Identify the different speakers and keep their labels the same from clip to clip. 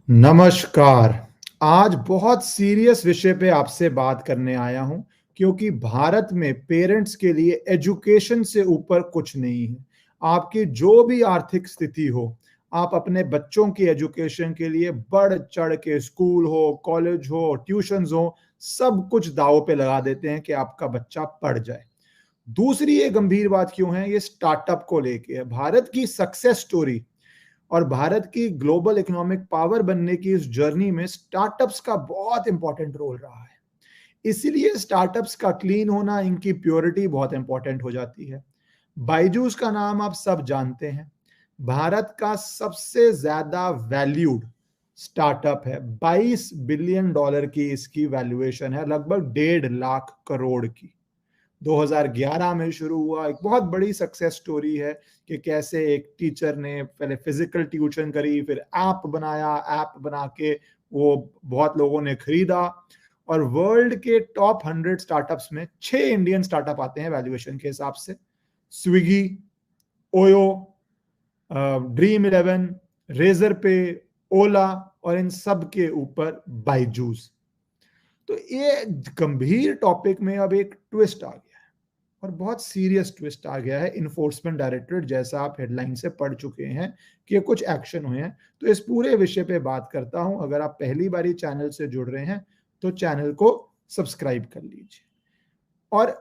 Speaker 1: नमस्कार। आज बहुत सीरियस विषय पे आपसे बात करने आया हूँ क्योंकि भारत में पेरेंट्स के लिए एजुकेशन से ऊपर कुछ नहीं है। आपकी जो भी आर्थिक स्थिति हो, आप अपने बच्चों की एजुकेशन के लिए बढ़-चढ़ के स्कूल हो, कॉलेज हो, ट्यूशन्स हो, सब कुछ दाँव पे लगा देते हैं कि आपका बच्चा पढ़ जाए। दूसरी ये गंभीर बात क्यों है? ये स्टार्टअप को लेके है। भारत की सक्सेस स्टोरी और भारत की ग्लोबल इकोनॉमिक पावर बनने की इस जर्नी में स्टार्टअप्स का बहुत इंपॉर्टेंट रोल रहा है। इसीलिए स्टार्टअप्स का क्लीन होना, इनकी प्योरिटी बहुत इंपॉर्टेंट हो जाती है। बायजूस का नाम आप सब जानते हैं। भारत का सबसे ज्यादा वैल्यूड स्टार्टअप है। 22 बिलियन डॉलर की इसकी वैल्यूएशन है, लगभग 1.5 लाख करोड़ की। 2011 में शुरू हुआ, एक बहुत बड़ी सक्सेस स्टोरी है कि कैसे एक टीचर ने पहले फिजिकल ट्यूशन करी, फिर ऐप बनाया, ऐप बना के वो बहुत लोगों ने खरीदा और वर्ल्ड के टॉप 100 स्टार्टअप्स में 6 इंडियन स्टार्टअप आते हैं वैल्यूएशन के हिसाब से। स्विगी, ओयो, ड्रीम 11, रेजर पे, ओला और इन सब के ऊपर बायजूस। तो ये गंभीर टॉपिक में अब एक ट्विस्ट आ गया है और बहुत सीरियस ट्विस्ट आ गया है। इन्फोर्समेंट डायरेक्टरेट, जैसा आप हेडलाइन से पढ़ चुके हैं कि कुछ एक्शन हुए हैं, तो इस पूरे विषय पे बात करता हूं। अगर आप पहली बारी चैनल से जुड़ रहे हैं तो चैनल को सब्सक्राइब कर लीजिए। और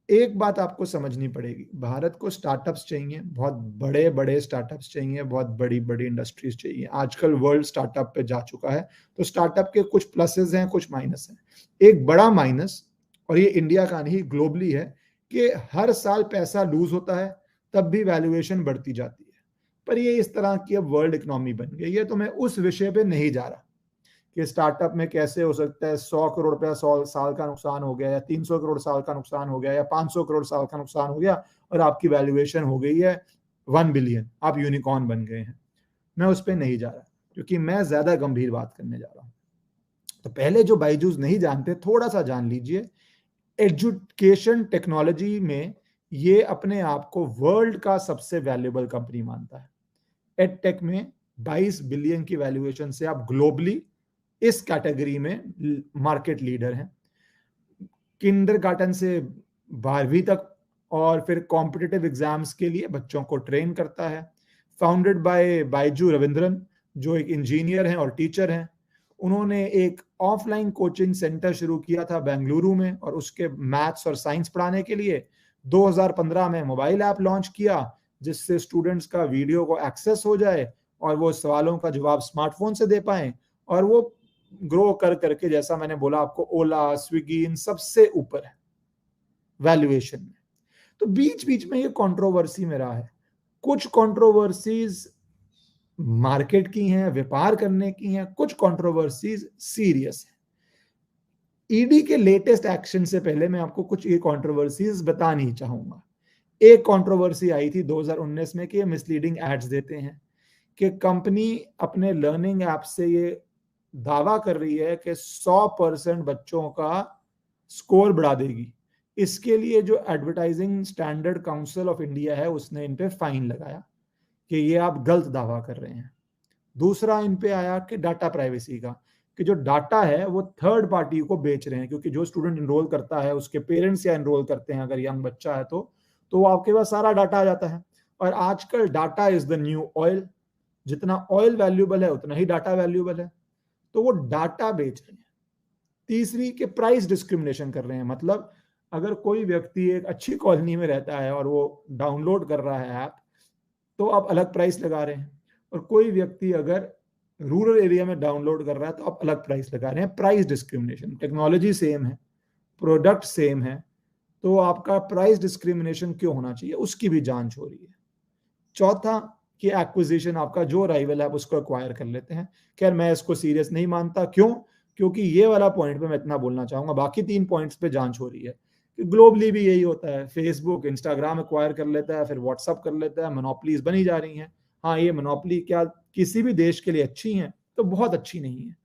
Speaker 1: एक बात आपको समझनी पड़ेगी, भारत को स्टार्टअप्स चाहिए, बहुत बड़े बड़े स्टार्टअप्स चाहिए, बहुत बड़ी बड़ी इंडस्ट्रीज चाहिए। आजकल वर्ल्ड स्टार्टअप पे जा चुका है, तो स्टार्टअप के कुछ प्लसेस हैं, कुछ माइनस हैं। एक बड़ा माइनस, और ये इंडिया का नहीं ग्लोबली है, कि हर साल पैसा लूज होता है तब भी वैल्यूएशन बढ़ती जाती है। पर ये इस तरह की अब वर्ल्ड इकोनॉमी बन गई है, तो मैं उस विषय पे नहीं जा रहा कि स्टार्टअप में कैसे हो सकता है 100 करोड़ रुपया साल का नुकसान हो गया, या 300 करोड़ साल का नुकसान हो गया, या 500 करोड़ साल का नुकसान हो गया और आपकी वैल्यूएशन हो गई है 1 बिलियन, आप यूनिकॉर्न बन गए हैं। मैं उस पर नहीं जा रहा क्योंकि मैं ज्यादा गंभीर बात करने जा रहा हूं। तो पहले जो बायजूस नहीं जानते, थोड़ा सा जान लीजिए। एजुकेशन टेक्नोलॉजी में ये अपने आप को वर्ल्ड का सबसे वैल्यूएबल कंपनी मानता है। एडटेक में 22 बिलियन की वैल्यूएशन से आप ग्लोबली इस कैटेगरी में मार्केट लीडर हैं। किंडरगार्टन से 12वीं तक और फिर कॉम्पिटिटिव एग्जाम्स के लिए बच्चों को ट्रेन करता है। फाउंडेड बाय बायजू रविंद्रन, जो एक इंजीनियर हैं और टीचर हैं। उन्होंने एक ऑफलाइन कोचिंग सेंटर शुरू किया था बेंगलुरु में, और उसके मैथ्स और साइंस पढ़ाने के लिए 2015 में मोबाइल ऐप लॉन्च किया, जिससे स्टूडेंट्स का वीडियो को एक्सेस हो जाए और वो सवालों का जवाब स्मार्टफोन से दे पाए। और वो ग्रो कर करके, जैसा मैंने बोला आपको, ओला, स्विगी, इन सबसे ऊपर है वैल्यूएशन में। तो बीच बीच में ये कंट्रोवर्सी में रहा है। कुछ कंट्रोवर्सीज मार्केट की हैं, व्यापार करने की हैं, कुछ कंट्रोवर्सीज सीरियस है। ईडी के लेटेस्ट एक्शन से पहले मैं आपको कुछ ये कंट्रोवर्सीज बतानी चाहूंगा। एक कंट्रोवर्सी आई थी 2019 में कि ये मिसलीडिंग एड्स देते हैं, कि कंपनी अपने लर्निंग ऐप से ये दावा कर रही है कि 100% बच्चों का स्कोर बढ़ा देगी। इसके लिए जो advertising standard council of India है, उसने इन पे फाइन लगाया कि ये आप गलत दावा कर रहे हैं। दूसरा इन पे आया कि डाटा प्राइवेसी का, कि जो डाटा है वो थर्ड पार्टी को बेच रहे हैं, क्योंकि जो स्टूडेंट इनरोल करता है उसके पेरेंट्स या इनरोल करते हैं, अगर यंग बच्चा है तो वो आपके पास सारा डाटा आ जाता है। और आजकल data is the new oil, जितना ऑयल वैल्यूएबल है उतना ही डाटा वैल्यूएबल है, तो वो डाटा बेच रहे हैं। तीसरी के प्राइस डिस्क्रिमिनेशन कर रहे हैं, मतलब अगर कोई व्यक्ति एक अच्छी कॉलोनी में रहता है और वो डाउनलोड कर रहा है ऐप, तो आप अलग प्राइस लगा रहे हैं, और कोई व्यक्ति अगर रूरल एरिया में डाउनलोड कर रहा है तो आप अलग प्राइस लगा रहे हैं। Price discrimination. टेक्नोलॉजी सेम है, प्रोडक्ट सेम है, तो आपका प्राइस डिस्क्रिमिनेशन क्यों होना चाहिए, उसकी भी जांच हो रही है। चौथा कि एक्विजिशन, आपका जो राइवल है आप उसको एक्वायर कर लेते हैं। खैर मैं इसको सीरियस नहीं मानता। क्यों? क्योंकि ये वाला पॉइंट पे मैं इतना बोलना चाहूंगा, बाकी 3 पॉइंट्स पे जांच हो रही है कि ग्लोबली भी यही होता है। फेसबुक, इंस्टाग्राम एक्वायर कर लेता है, फिर व्हाट्सअप कर लेता है, मोनोपलीज बनी जा रही हैं। हाँ, ये मोनोपली क्या किसी भी देश के लिए अच्छी हैं? तो बहुत अच्छी नहीं है,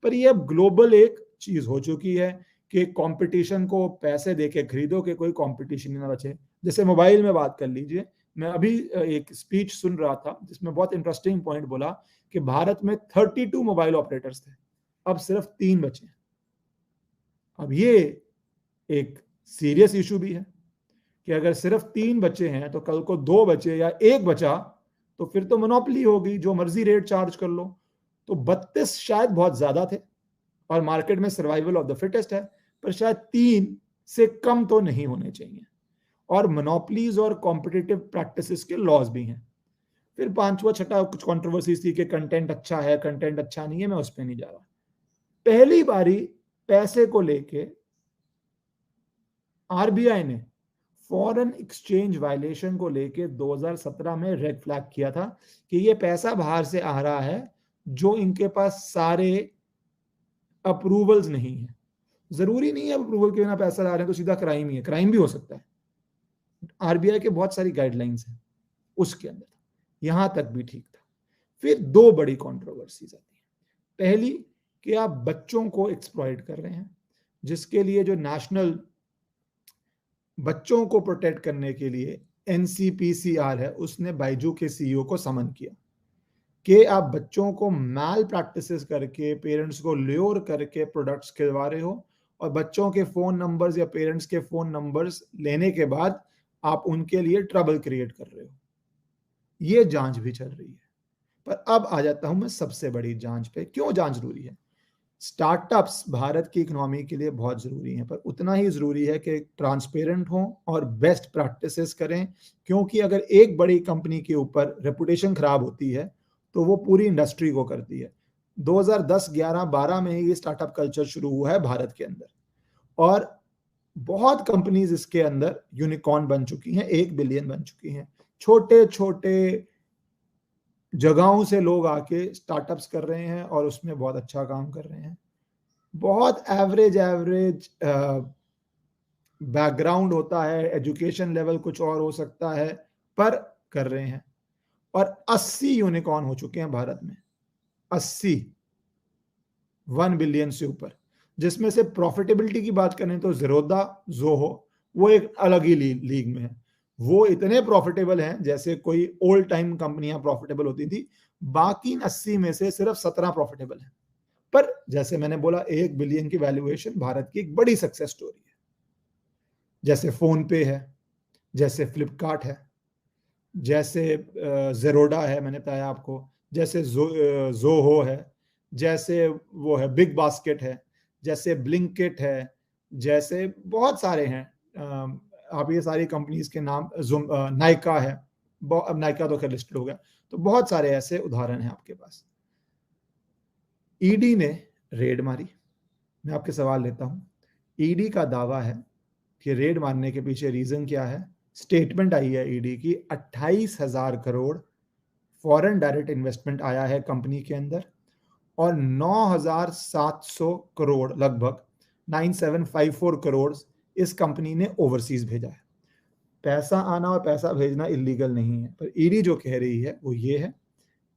Speaker 1: पर ये अब ग्लोबल एक चीज हो चुकी है कि कंपटीशन को पैसे देके खरीदो कि कोई कंपटीशन ही ना बचे। जैसे मोबाइल में बात कर लीजिए, मैं अभी एक स्पीच सुन रहा था जिसमें बहुत इंटरेस्टिंग पॉइंट बोला कि भारत में 32 मोबाइल ऑपरेटर्स थे, अब सिर्फ 3 बचे हैं। अब ये एक सीरियस इशू भी है कि अगर सिर्फ 3 बचे हैं तो कल को 2 बचे या 1 बचा तो फिर तो मोनोपोली होगी, जो मर्जी रेट चार्ज कर लो। तो 32 शायद बहुत ज्यादा थे और मार्केट में सर्वाइवल ऑफ द फिटेस्ट है, पर शायद 3 से कम तो नहीं होने चाहिए। और मोनोपोलीज और कॉम्पिटिटिव प्रैक्टिसेस के लॉज भी हैं। फिर 5वां छठा कुछ कंट्रोवर्सीज थी कि कंटेंट अच्छा है, कंटेंट अच्छा नहीं है, मैं उस पर नहीं जा रहा। पहली बारी पैसे को लेके आरबीआई ने फॉरेन एक्सचेंज वायलेशन को लेके 2017 में रेड फ्लैग किया था कि ये पैसा बाहर से आ रहा है जो इनके पास सारे अप्रूवल्स नहीं है। जरूरी नहीं है अप्रूवल के बिना पैसा ला रहे हैं तो सीधा क्राइम ही है, क्राइम भी हो सकता है। आरबीआई के बहुत सारी गाइडलाइंस हैं उसके अंदर, यहां तक भी ठीक था। फिर 2 बड़ी कंट्रोवर्सीज आती है। पहली कि आप बच्चों को एक्सप्लॉइट कर रहे हैं, जिसके लिए जो नेशनल बच्चों को प्रोटेक्ट करने के लिए एनसीपीसीआर है, उसने बायजू के सीईओ को समन किया कि आप बच्चों को मैल प्रैक्टिसेस करके, पेरेंट्स को ल्योर करके प्रोडक्ट्स खिलवा रहे हो और बच्चों के फोन नंबर्स या पेरेंट्स के फोन नंबर्स लेने के बाद आप उनके लिए ट्रबल क्रिएट कर रहे हो। ये जांच भी चल रही है। पर अब आ जाता हूं मैं सबसे बड़ी जांच पे। क्यों जांच जरूरी है? स्टार्टअप्स भारत की इकोनॉमी के लिए बहुत जरूरी हैं, पर उतना ही जरूरी है कि ट्रांसपेरेंट हों और बेस्ट प्रैक्टिसेस करें, क्योंकि अगर एक बड़ी कंपनी के ऊपर रेपुटेशन खराब होती है तो वो पूरी इंडस्ट्री को करती है। 2010, 11, 12 में ही ये स्टार्टअप कल्चर शुरू हुआ है भारत के अंदर और बहुत कंपनीज इसके अंदर यूनिकॉर्न बन चुकी हैं, 1 बिलियन बन चुकी हैं। छोटे छोटे जगहों से लोग आके स्टार्टअप्स कर रहे हैं और उसमें बहुत अच्छा काम कर रहे हैं। बहुत एवरेज बैकग्राउंड होता है, एजुकेशन लेवल कुछ और हो सकता है, पर कर रहे हैं। और 80 यूनिकॉर्न हो चुके हैं भारत में, 80, 1 बिलियन से ऊपर, जिसमें से प्रॉफिटेबिलिटी की बात करें तो ज़ेरोधा, ज़ोहो वो एक अलग ही लीग में है। वो इतने प्रॉफिटेबल हैं जैसे कोई ओल्ड टाइम कंपनियां प्रॉफिटेबल होती थी। बाकी 80 में से सिर्फ 17 प्रॉफिटेबल हैं। पर जैसे मैंने बोला, 1 बिलियन की वैल्यूएशन भारत की एक बड़ी सक्सेस स्टोरी है। जैसे फोन पे है, जैसे फ्लिपकार्ट है, जैसे ज़ेरोधा है, मैंने बताया आपको, जैसे ज़ोहो है, जैसे वो है बिग बास्केट है, जैसे ब्लिंकिट है, जैसे बहुत सारे हैं। आप ये सारी कंपनीज के नाम, नायका है, अब नायका तो खैर लिस्टेड हो गया। तो बहुत सारे ऐसे उदाहरण हैं आपके पास। ईडी ने रेड मारी। मैं आपके सवाल लेता हूं। ईडी का दावा है कि रेड मारने के पीछे रीजन क्या है। स्टेटमेंट आई है ईडी की, 28,000 करोड़ फॉरेन डायरेक्ट इन्वेस्टमेंट आया है कंपनी के अंदर और 9,700 करोड़, लगभग 9,754 करोड़ इस कंपनी ने ओवरसीज भेजा है। पैसा आना और पैसा भेजना इलीगल नहीं है, पर ईडी जो कह रही है वो ये है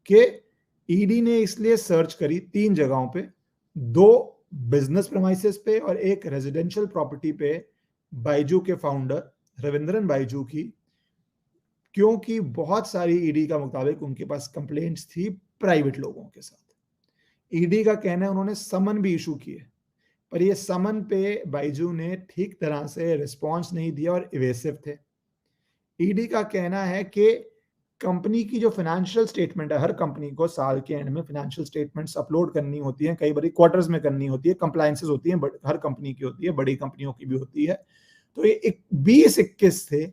Speaker 1: कि ईडी ने इसलिए सर्च करी 3 जगहों पे, 2 बिजनेस प्रेमाइसेस पे और 1 रेजिडेंशियल प्रॉपर्टी पे बायजू के फाउंडर रविंद्रन बायजू की, क्योंकि बहुत सारी ईडी का मुताबिक उनके पास कंप्लेंट्स थी प्राइवेट लोगों के साथ। ईडी का कहना है उन्होंने समन भी इशू किए, पर ये समन पे बायजू ने ठीक तरह से रिस्पॉन्स नहीं दिया और इवेसिव थे। ईडी का कहना है कि कंपनी की जो फाइनेंशियल स्टेटमेंट है, हर कंपनी को साल के एंड में फाइनेंशियल स्टेटमेंट्स अपलोड करनी होती हैं, कई बार क्वार्टर्स में करनी होती है, कंप्लायंसेस होती हैं, हर कंपनी की होती है, बड़ी कंपनियों की भी होती है। तो ये 20-21 से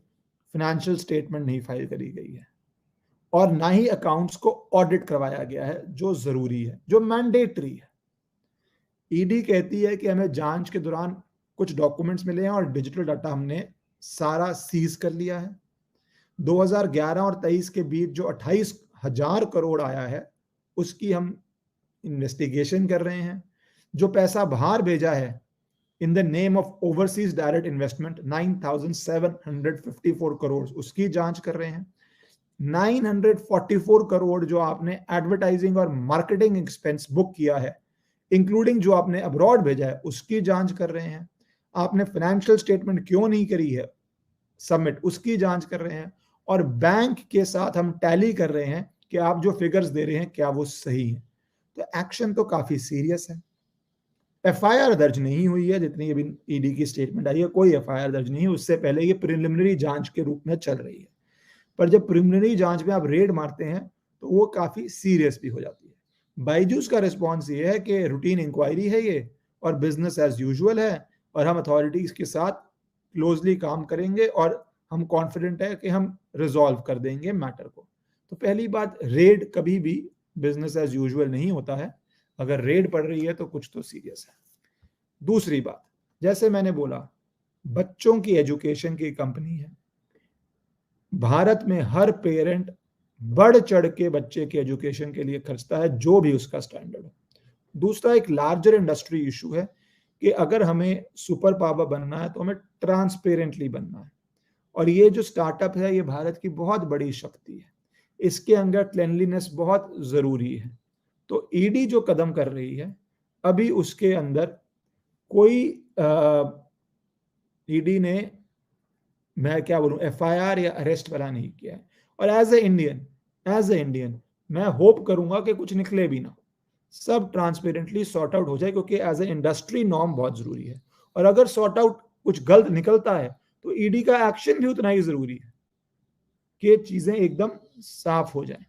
Speaker 1: फाइनेंशियल स्टेटमेंट नहीं फाइल करी गई है और ना ही अकाउंट्स को ऑडिट करवाया गया है, जो जरूरी है, जो मैंडेटरी है। ईडी कहती है कि हमें जांच के दौरान कुछ डॉक्यूमेंट्स मिले हैं और डिजिटल डाटा हमने सारा सीज कर लिया है। 2011 और 23 के बीच जो 28,000 करोड़ आया है उसकी हम इन्वेस्टिगेशन कर रहे हैं। जो पैसा बाहर भेजा है in the name of overseas direct investment, 9,754 crore, उसकी जांच कर रहे हैं। 944 करोड़ जो आपने एडवर्टाइजिंग और मार्केटिंग एक्सपेंस बुक किया है, इंक्लूडिंग जो आपने अब्रॉड भेजा है, उसकी जांच कर रहे हैं। आपने फाइनेंशियल स्टेटमेंट क्यों नहीं करी है सबमिट, उसकी जांच कर रहे हैं। और बैंक के साथ हम टैली कर रहे हैं कि आप जो फिगर्स दे रहे हैं क्या वो सही है, तो एक्शन तो काफी सीरियस है। एफआईआर दर्ज नहीं हुई है, जितनी अभी ईडी की स्टेटमेंट आई है कोई एफआईआर दर्ज नहीं है, उससे पहले ये प्रिलिमिनरी जांच के रूप में चल रही है। पर जब प्रिलिमिनरी जांच में आप रेड मारते हैं तो वो काफी सीरियस भी हो जाती है। बायजूस का रिस्पॉन्स ये है कि रूटीन इंक्वायरी है ये और बिजनेस एज यूजुअल है और हम अथॉरिटीज के साथ क्लोजली काम करेंगे और हम कॉन्फिडेंट है कि हम रिजॉल्व कर देंगे मैटर को। तो पहली बात, रेड कभी भी बिजनेस एज यूजुअल नहीं होता है, अगर रेड पड़ रही है तो कुछ तो सीरियस है। दूसरी बात, जैसे मैंने बोला, बच्चों की एजुकेशन की कंपनी है, भारत में हर पेरेंट बढ़ चढ़ के बच्चे के एजुकेशन के लिए खर्चता है, जो भी उसका स्टैंडर्ड हो। दूसरा, एक लार्जर इंडस्ट्री इशू है कि अगर हमें सुपर पावर बनना है तो हमें ट्रांसपेरेंटली बनना है, और ये जो स्टार्टअप है ये भारत की बहुत बड़ी शक्ति है, इसके अंदर क्लेanलीनेस बहुत जरूरी है। तो ईडी जो कदम कर रही है अभी उसके अंदर कोई ईडी ने, मैं क्या बोलूं, एफआईआर या अरेस्ट वाला नहीं किया है। और एज ए इंडियन मैं होप करूंगा कि कुछ निकले भी ना, सब ट्रांसपेरेंटली सॉर्ट आउट हो जाए, क्योंकि एज ए इंडस्ट्री नॉर्म बहुत जरूरी है। और अगर सॉर्ट आउट कुछ गलत निकलता है तो ईडी का एक्शन भी उतना ही जरूरी है कि चीजें एकदम साफ हो जाए,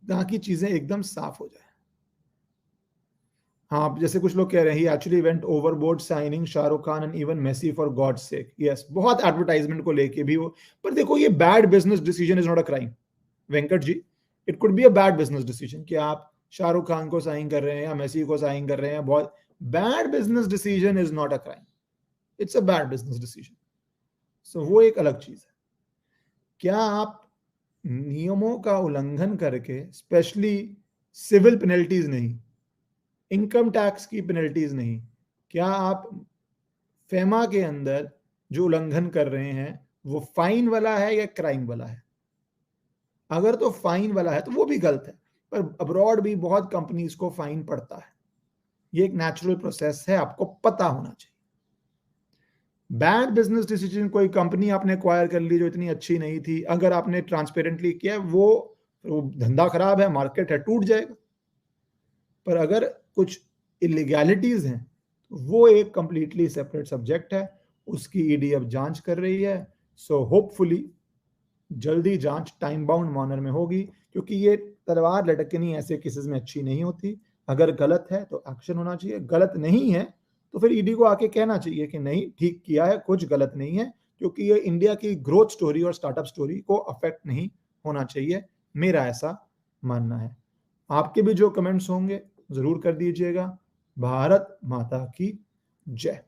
Speaker 1: ताकि चीजें एकदम साफ हो जाए। हाँ, जैसे कुछ लोग कह रहे हैं he actually went overboard signing Shahrukh Khan and even Messi for God sake. Yes, बहुत एडवर्टाइजमेंट को लेके भी वो, पर देखो ये bad business decision is not a crime Venkat ji. It could be a bad business decision कि आप शाहरुख खान को साइन कर रहे हैं या मेसी को साइन कर रहे हैं, बहुत bad business decision is not a crime, it's a bad business decision. So वो एक अलग चीज है। क्या आप नियमों का उल्लंघन करके, स्पेशली सिविल पेनल्टीज नहीं, इनकम टैक्स की पेनल्टीज नहीं, क्या आप फेमा के अंदर जो उल्लंघन कर रहे हैं वो फाइन वाला है या क्राइम वाला है? अगर तो फाइन वाला है तो वो भी गलत है, पर अब्रॉड भी बहुत कंपनीज को फाइन पड़ता है, ये एक नेचुरल प्रोसेस है, आपको पता होना चाहिए। बैड बिजनेस डिसीजन, कोई कंपनी आपने एक्वायर कर ली जो इतनी अच्छी नहीं थी, अगर आपने ट्रांसपेरेंटली किया, वो धंधा खराब है, मार्केट है, टूट जाएगा। पर अगर कुछ इलीगैलिटीज हैं तो वो एक कंप्लीटली सेपरेट सब्जेक्ट है, उसकी ईडी अब जांच कर रही है। सो होपफुली जल्दी जांच टाइम बाउंड मॉनर में होगी, क्योंकि ये तलवार लटकनी ऐसे केसेस में अच्छी नहीं होती। अगर गलत है तो एक्शन होना चाहिए, गलत नहीं है तो फिर ईडी को आके कहना चाहिए कि नहीं ठीक किया है, कुछ गलत नहीं है, क्योंकि ये इंडिया की ग्रोथ स्टोरी और स्टार्टअप स्टोरी को अफेक्ट नहीं होना चाहिए, मेरा ऐसा मानना है। आपके भी जो कमेंट्स होंगे जरूर कर दीजिएगा। भारत माता की जय।